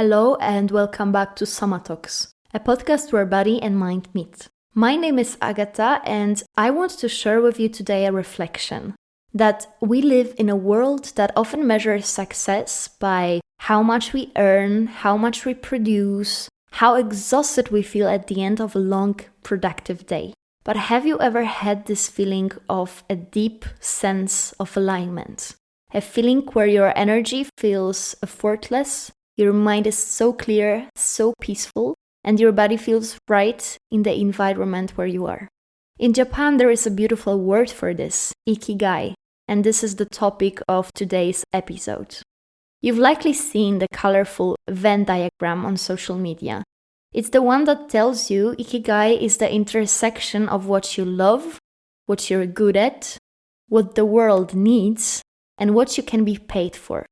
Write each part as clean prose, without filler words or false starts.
Hello and welcome back to SOMAtalks, a podcast where body and mind meet. My name is Agata and I want to share with you today a reflection that we live in a world that often measures success by how much we earn, how much we produce, how exhausted we feel at the end of a long, productive day. But have you ever had this feeling of a deep sense of alignment? A feeling where your energy feels effortless, your mind is so clear, so peaceful, and your body feels right in the environment where you are. In Japan, there is a beautiful word for this, Ikigai, and this is the topic of today's episode. You've likely seen the colorful Venn diagram on social media. It's the one that tells you Ikigai is the intersection of what you love, what you're good at, what the world needs, and what you can be paid for.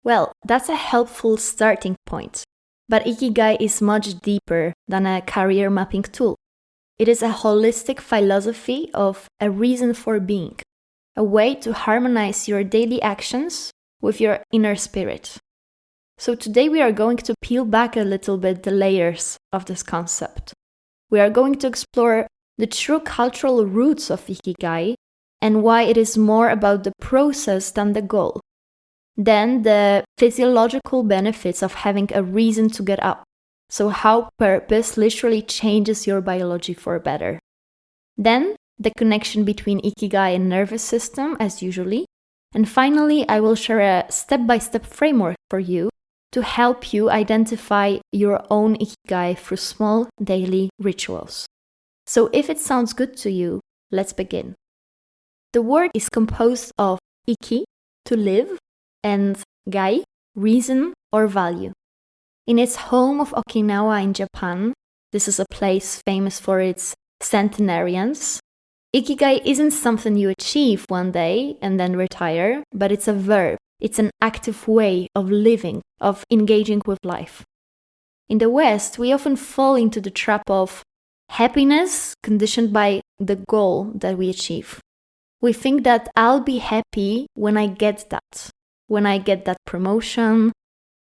Well, that's a helpful starting point, but Ikigai is much deeper than a career mapping tool. It is a holistic philosophy of a reason for being, a way to harmonize your daily actions with your inner spirit. So today we are going to peel back a little bit the layers of this concept. We are going to explore the true cultural roots of Ikigai and why it is more about the process than the goal. Then the physiological benefits of having a reason to get up. So how purpose literally changes your biology for better. Then the connection between Ikigai and nervous system as usually. And finally, I will share a step-by-step framework for you to help you identify your own Ikigai through small daily rituals. So if it sounds good to you, let's begin. The word is composed of iki, to live, and gai, reason or value. In its home of Okinawa in Japan, this is a place famous for its centenarians. Ikigai isn't something you achieve one day and then retire, but it's a verb. It's an active way of living, of engaging with life. In the West, we often fall into the trap of happiness conditioned by the goal that we achieve. We think that I'll be happy when I get that. When I get that promotion,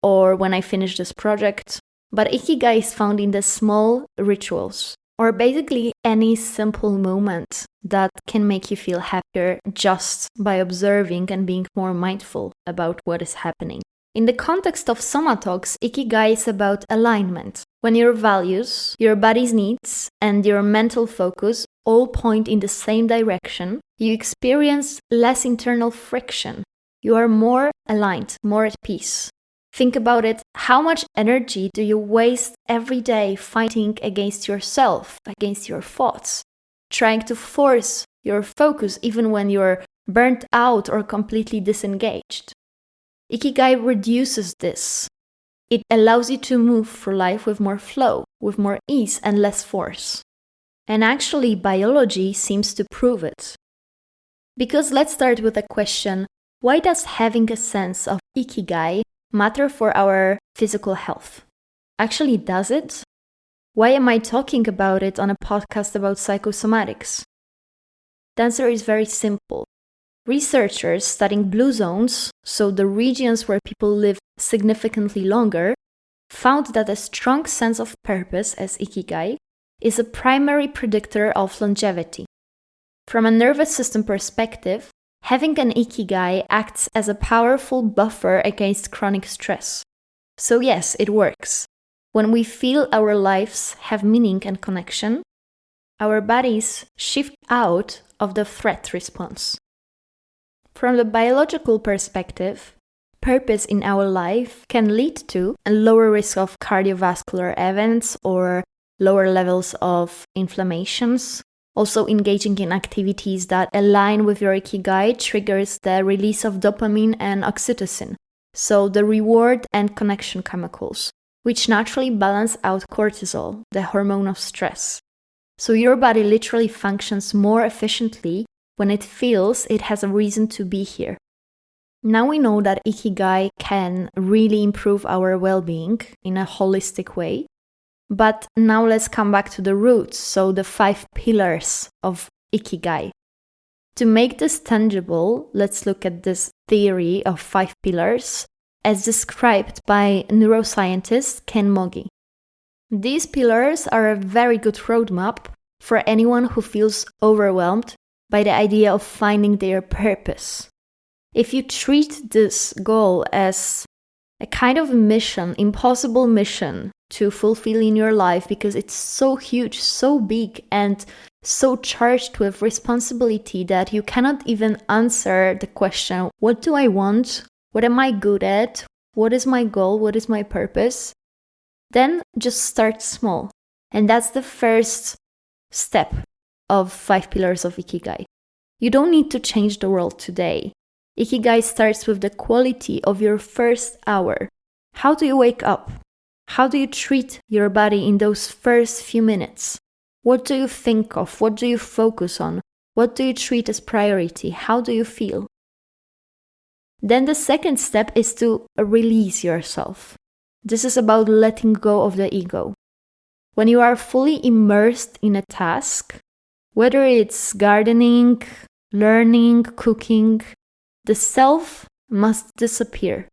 or when I finish this project. But Ikigai is found in the small rituals, or basically any simple moment that can make you feel happier just by observing and being more mindful about what is happening. In the context of SOMAtalks, Ikigai is about alignment. When your values, your body's needs, and your mental focus all point in the same direction, you experience less internal friction. You are more aligned, more at peace. Think about it. How much energy do you waste every day fighting against yourself, against your thoughts, trying to force your focus even when you're burnt out or completely disengaged? Ikigai reduces this. It allows you to move through life with more flow, with more ease and less force. And actually, biology seems to prove it. Because let's start with a question. Why does having a sense of Ikigai matter for our physical health? Actually, does it? Why am I talking about it on a podcast about psychosomatics? The answer is very simple. Researchers studying blue zones, so the regions where people live significantly longer, found that a strong sense of purpose as Ikigai is a primary predictor of longevity. From a nervous system perspective, having an Ikigai acts as a powerful buffer against chronic stress. So yes, it works. When we feel our lives have meaning and connection, our bodies shift out of the threat response. From the biological perspective, purpose in our life can lead to a lower risk of cardiovascular events or lower levels of inflammations. Also, engaging in activities that align with your Ikigai triggers the release of dopamine and oxytocin, so the reward and connection chemicals, which naturally balance out cortisol, the hormone of stress. So your body literally functions more efficiently when it feels it has a reason to be here. Now we know that Ikigai can really improve our well-being in a holistic way. But now let's come back to the roots, so the 5 pillars of Ikigai. To make this tangible, let's look at this theory of 5 pillars as described by neuroscientist Ken Mogi. These pillars are a very good roadmap for anyone who feels overwhelmed by the idea of finding their purpose. If you treat this goal as a kind of mission, impossible mission to fulfill in your life because it's so huge, so big, and so charged with responsibility that you cannot even answer the question, what do I want? What am I good at? What is my goal? What is my purpose? Then just start small. And that's the first step of 5 Pillars of Ikigai. You don't need to change the world today. Ikigai starts with the quality of your first hour. How do you wake up? How do you treat your body in those first few minutes? What do you think of? What do you focus on? What do you treat as priority? How do you feel? Then the second step is to release yourself. This is about letting go of the ego. When you are fully immersed in a task, whether it's gardening, learning, cooking, the self must disappear.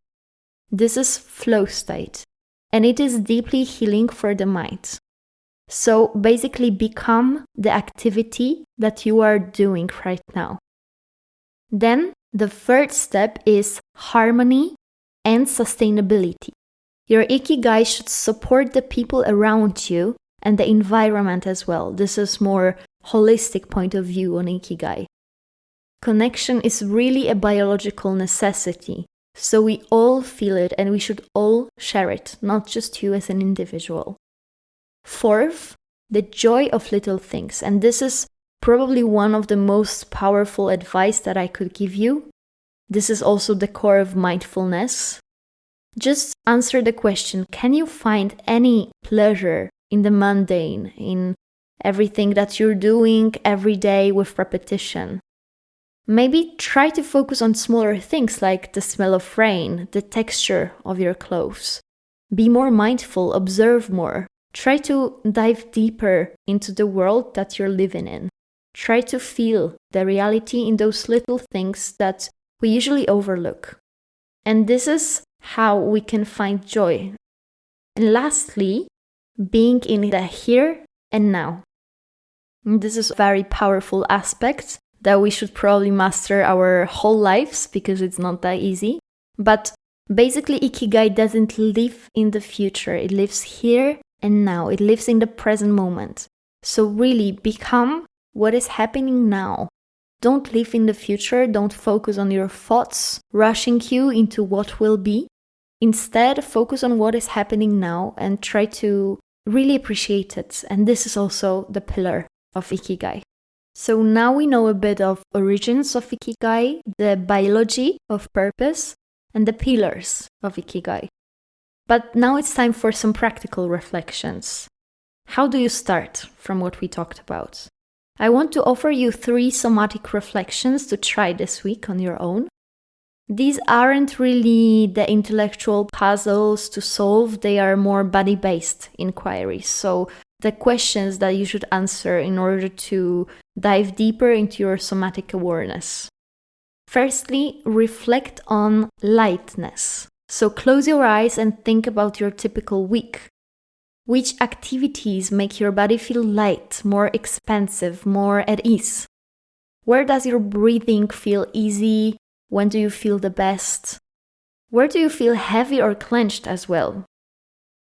This is flow state, and it is deeply healing for the mind. So basically become the activity that you are doing right now. Then the third step is harmony and sustainability. Your Ikigai should support the people around you and the environment as well. This is more holistic point of view on Ikigai. Connection is really a biological necessity, so we all feel it and we should all share it, not just you as an individual. Fourth, the joy of little things, and this is probably one of the most powerful advice that I could give you. This is also the core of mindfulness. Just answer the question, can you find any pleasure in the mundane, in everything that you're doing every day with repetition? Maybe try to focus on smaller things like the smell of rain, the texture of your clothes. Be more mindful, observe more. Try to dive deeper into the world that you're living in. Try to feel the reality in those little things that we usually overlook. And this is how we can find joy. And lastly, being in the here and now. And this is a very powerful aspect that we should probably master our whole lives because it's not that easy. But basically, Ikigai doesn't live in the future. It lives here and now. It lives in the present moment. So really become what is happening now. Don't live in the future. Don't focus on your thoughts rushing you into what will be. Instead, focus on what is happening now and try to really appreciate it. And this is also the pillar of Ikigai. So now we know a bit of origins of Ikigai, the biology of purpose, and the pillars of Ikigai. But now it's time for some practical reflections. How do you start from what we talked about? I want to offer you 3 somatic reflections to try this week on your own. These aren't really the intellectual puzzles to solve, they are more body-based inquiries. So the questions that you should answer in order to dive deeper into your somatic awareness. Firstly, reflect on lightness. So close your eyes and think about your typical week. Which activities make your body feel light, more expansive, more at ease? Where does your breathing feel easy? When do you feel the best? Where do you feel heavy or clenched as well?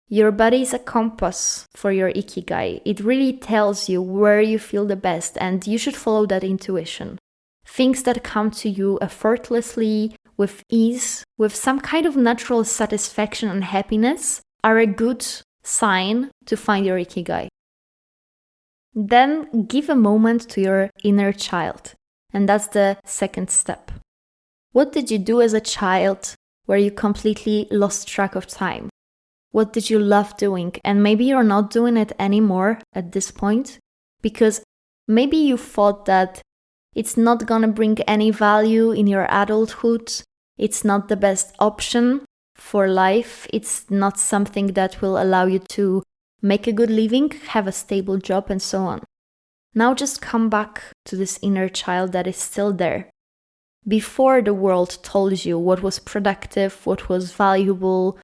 Your body is a compass for your Ikigai. It really tells you where you feel the best, and you should follow that intuition. Things that come to you effortlessly, with ease, with some kind of natural satisfaction and happiness are a good sign to find your Ikigai. Then give a moment to your inner child, and that's the second step. What did you do as a child where you completely lost track of time? What did you love doing? And maybe you're not doing it anymore at this point because maybe you thought that it's not gonna bring any value in your adulthood. It's not the best option for life. It's not something that will allow you to make a good living, have a stable job, and so on. Now just come back to this inner child that is still there. before the world told you what was productive, what was valuable?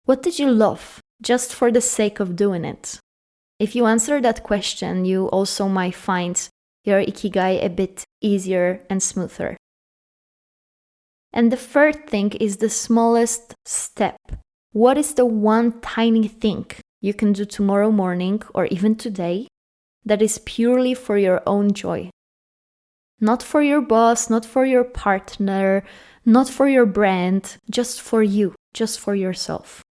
What did you love just for the sake of doing it? If you answer that question, you also might find your Ikigai a bit easier and smoother. And the third thing is the smallest step. What is the one tiny thing you can do tomorrow morning or even today that is purely for your own joy? Not for your boss, not for your partner, not for your brand, just for you, just for yourself.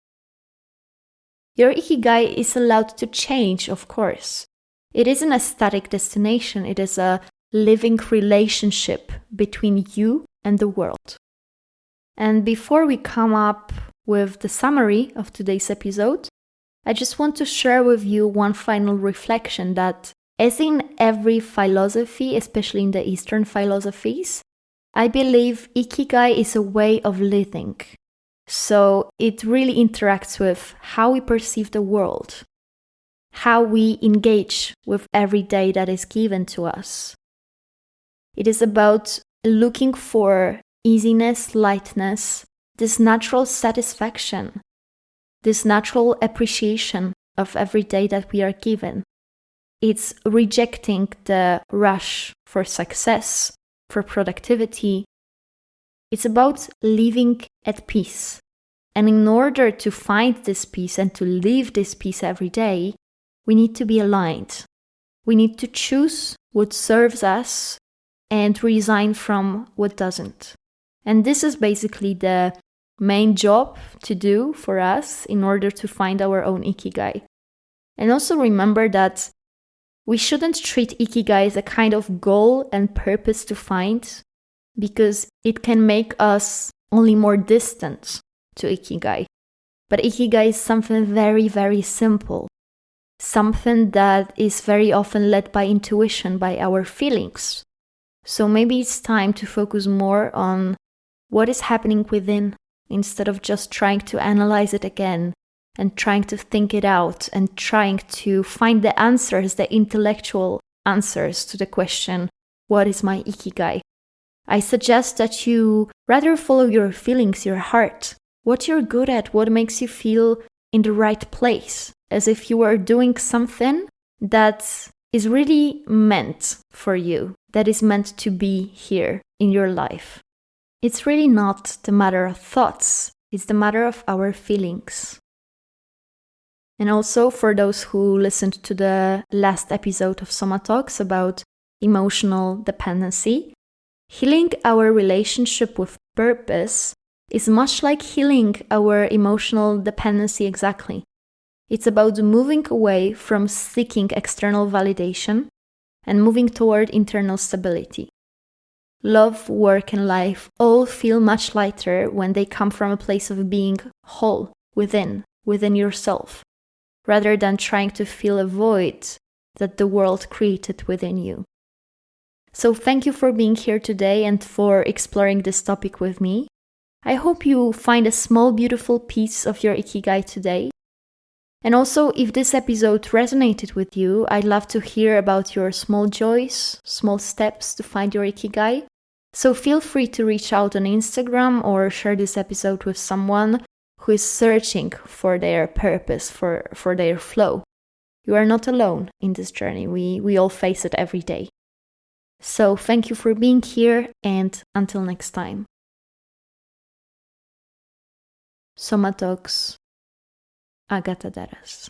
Your Ikigai is allowed to change, of course. It isn't a static destination, it is a living relationship between you and the world. And before we come up with the summary of today's episode, I just want to share with you one final reflection that, as in every philosophy, especially in the Eastern philosophies, I believe Ikigai is a way of living. So it really interacts with how we perceive the world, how we engage with every day that is given to us. It is about looking for easiness, lightness, this natural satisfaction, this natural appreciation of every day that we are given. It's rejecting the rush for success, for productivity. It's about living at peace. And in order to find this peace and to live this peace every day, we need to be aligned. We need to choose what serves us and resign from what doesn't. And this is basically the main job to do for us in order to find our own Ikigai. And also remember that we shouldn't treat Ikigai as a kind of goal and purpose to find, because it can make us only more distant to Ikigai. But Ikigai is something very, very simple. Something that is very often led by intuition, by our feelings. So maybe it's time to focus more on what is happening within, instead of just trying to analyze it again and trying to think it out and trying to find the answers, the intellectual answers to the question, what is my Ikigai? I suggest that you rather follow your feelings, your heart, what you're good at, what makes you feel in the right place, as if you were doing something that is really meant for you, that is meant to be here in your life. It's really not the matter of thoughts, it's the matter of our feelings. And also for those who listened to the last episode of SOMAtalks about emotional dependency, healing our relationship with purpose is much like healing our emotional dependency exactly. It's about moving away from seeking external validation and moving toward internal stability. Love, work, and life all feel much lighter when they come from a place of being whole within yourself, rather than trying to fill a void that the world created within you. So thank you for being here today and for exploring this topic with me. I hope you find a small, beautiful piece of your Ikigai today. And also, if this episode resonated with you, I'd love to hear about your small joys, small steps to find your Ikigai. So feel free to reach out on Instagram or share this episode with someone who is searching for their purpose, for their flow. You are not alone in this journey. We all face it every day. So thank you for being here, and until next time. SOMAtalks, Agata Daras.